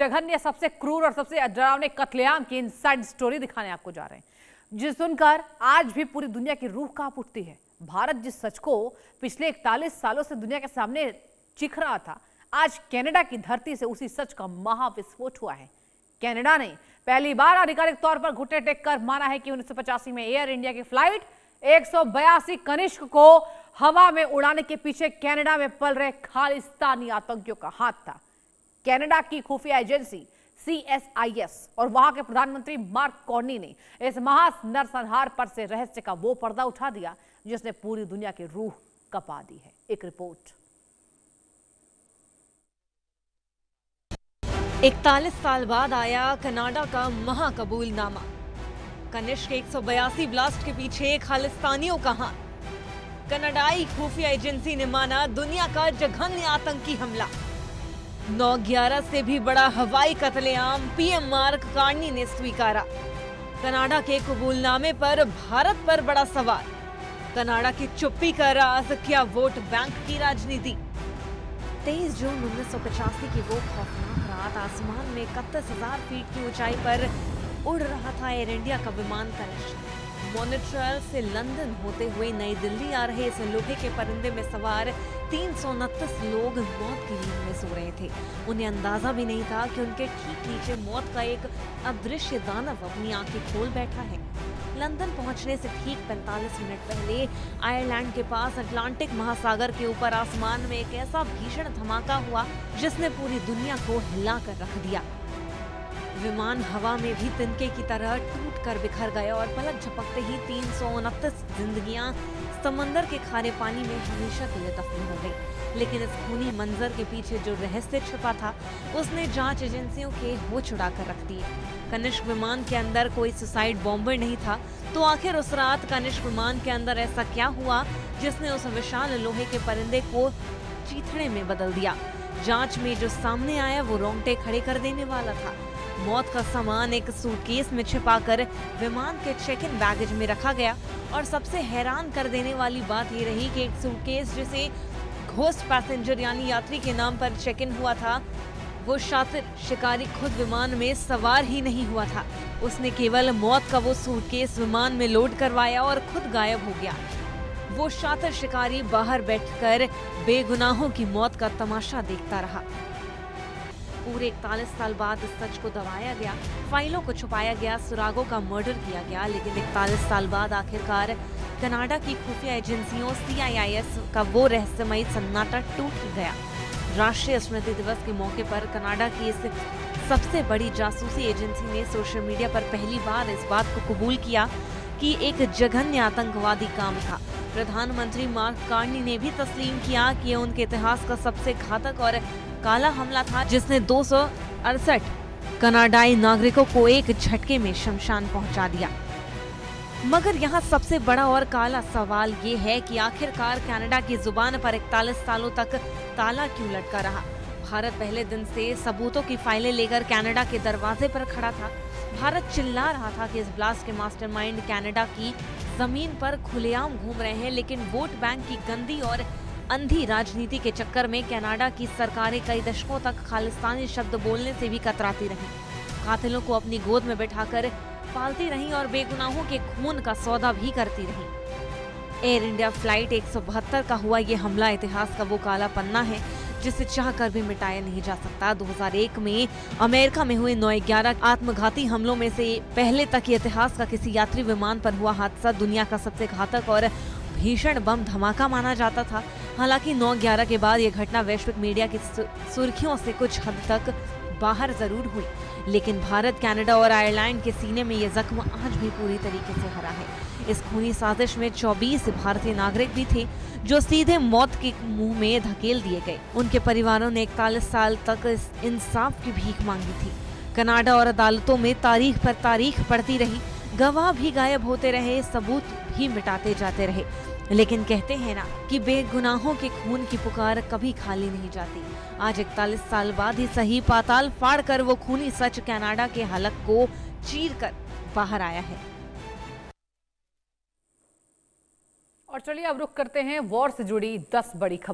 जघन्य, सबसे क्रूर और सबसे डरावने कत्लेआम की इनसाइड स्टोरी दिखाने आपको जा रहे हैं, जिस सुनकर आज भी पूरी दुनिया की रूह कांप उठती है। भारत जिस सच को पिछले 41 सालों से दुनिया के सामने चिख रहा था, आज कनाडा की धरती से उसी सच का महाविस्फोट हुआ है। कनाडा ने पहली बार आधिकारिक तौर पर घुटने टेककर माना है कि 1985 में एयर इंडिया की फ्लाइट 182 कनिष्क को हवा में उड़ाने के पीछे कनाडा में पल रहे खालिस्तानी आतंकियों का हाथ था। कनाडा की खुफिया एजेंसी CSIS और वहां के प्रधानमंत्री मार्क कार्नी ने इस महानरसंहार पर से रहस्य का वो पर्दा उठा दिया जिसने पूरी दुनिया की रूह कपा दी है। एक रिपोर्ट। 41 साल बाद आया कनाडा का महाकबूलनामा। कनिष्क 182 ब्लास्ट के पीछे खालिस्तानियों का हाथ। कनाडाई खुफिया एजेंसी ने माना दुनिया का जघन्य आतंकी हमला। 9/11 से भी बड़ा हवाई कत्लेआम PM मार्क कार्नी ने स्वीकारा। कनाडा के कबूलनामे पर भारत पर बड़ा सवाल। कनाडा की चुप्पी का राज, क्या वोट बैंक की राजनीति। 23 जून 1985 की वो खौफनाक रात, आसमान में 31,000 फीट की ऊंचाई पर उड़ रहा था एयर इंडिया का विमान कनिष्क। मॉन्ट्रियल से लंदन होते हुए नई दिल्ली आ रहे इस लोहे के परिंदे में सवार 329 लोग मौत की नींद में सो रहे थे। उन्हें अंदाजा भी नहीं था कि उनके ठीक नीचे मौत का एक अदृश्य दानव अपनी आंखें खोल बैठा है। लंदन पहुंचने से ठीक 45 मिनट पहले आयरलैंड के पास अटलांटिक महासागर के ऊपर आसमान में एक ऐसा भीषण धमाका हुआ जिसने पूरी दुनिया को हिलाकर रख दिया। विमान हवा में भी तिनके की तरह टूटकर बिखर गया और पलक झपकते ही 329 जिंदगियां समंदर के खारे पानी में हमेशा के लिए दफन हो गई। लेकिन इस खूनी मंजर के पीछे जो रहस्य छिपा था उसने जांच एजेंसियों के होश उड़ाकर रख दिए। कनिष्क विमान के अंदर कोई सुसाइड बॉम्बर नहीं था, तो आखिर उस रात कनिष्क विमान के अंदर ऐसा क्या हुआ जिसने उस विशाल लोहे के परिंदे को चीथड़े में बदल दिया। जांच में जो सामने आया वो रोंगटे खड़े कर देने वाला था। मौत का सामान एक सूटकेस में छिपाकर विमान के चेक इन बैगेज में रखा गया और सबसे हैरान कर देने वाली बात ये रही कि एक सूटकेस जिसे घोस्ट पैसेंजर यानी यात्री के नाम पर चेक इन हुआ था, वो शातिर शिकारी खुद विमान में सवार ही नहीं हुआ था। उसने केवल मौत का वो सूटकेस विमान में लोड करवाया और खुद गायब हो गया। वो शातिर शिकारी बाहर बैठकर बेगुनाहों की मौत का तमाशा देखता रहा। पूरे 41 साल बाद इस सच को दबाया गया, फाइलों को छुपाया गया, सुरागों का मर्डर किया गया, लेकिन 41 साल बाद आखिरकार कनाडा की खुफिया एजेंसियों CIS का वो रहस्यमयी सन्नाटा टूट ही गया। राष्ट्रीय स्मृति दिवस के मौके पर कनाडा की इस सबसे बड़ी जासूसी एजेंसी ने सोशल मीडिया पर पहली बार इस बात को कबूल किया कि एक जघन्य आतंकवादी काम था। प्रधानमंत्री मार्क कार्नी ने भी तस्लीम किया कि उनके इतिहास का सबसे घातक और काला हमला था जिसने 268 कनाडाई नागरिकों को एक झटके में शमशान पहुंचा दिया। मगर यहाँ सबसे बड़ा और काला सवाल ये है कि आखिरकार कनाडा की जुबान पर 41 सालों तक ताला क्यों लटका रहा। भारत पहले दिन से सबूतों की फाइलें लेकर कनाडा के दरवाजे पर खड़ा था। भारत चिल्ला रहा था कि इस ब्लास्ट के मास्टरमाइंड कनाडा की जमीन पर खुलेआम घूम रहे हैं, लेकिन वोट बैंक की गंदी और अंधी राजनीति के चक्कर में कनाडा की सरकारें कई दशकों तक खालिस्तानी शब्द बोलने से भी कतराती रहीं। कातिलों को अपनी गोद में बिठाकर पालती रहीं और बेगुनाहों के खून का सौदा भी करती रहीं। एयर इंडिया फ्लाइट 172 का हुआ ये हमला इतिहास का वो काला पन्ना है जिसे चाहकर भी मिटाया नहीं जा सकता। 2001 में अमेरिका में हुए 9/11 आत्मघाती हमलों में से पहले तक इतिहास का किसी यात्री विमान पर हुआ हादसा दुनिया का सबसे घातक और भीषण बम धमाका माना जाता था। हालांकि 9/11 के बाद यह घटना वैश्विक मीडिया की सुर्खियों से कुछ हद तक बाहर जरूर हुई, लेकिन भारत, कनाडा और आयरलैंड के सीने में यह जख्म आज भी पूरी तरीके से हरा है। इस खूनी साजिश में 24 भारतीय नागरिक भी थे जो सीधे मौत के मुंह में धकेल दिए गए। उनके परिवारों ने 41 साल तक इंसाफ की भीख मांगी थी। कनाडा और अदालतों में तारीख पर तारीख पड़ती रही, गवाह भी गायब होते रहे, सबूत भी मिटाते जाते रहे, लेकिन कहते हैं ना कि बेगुनाहों के खून की पुकार कभी खाली नहीं जाती। आज 41 साल बाद ही सही पाताल फाड़ कर वो खूनी सच कनाडा के हलक को चीर कर बाहर आया है। और चलिए अब रुख करते हैं वॉर से जुड़ी 10 बड़ी खबर।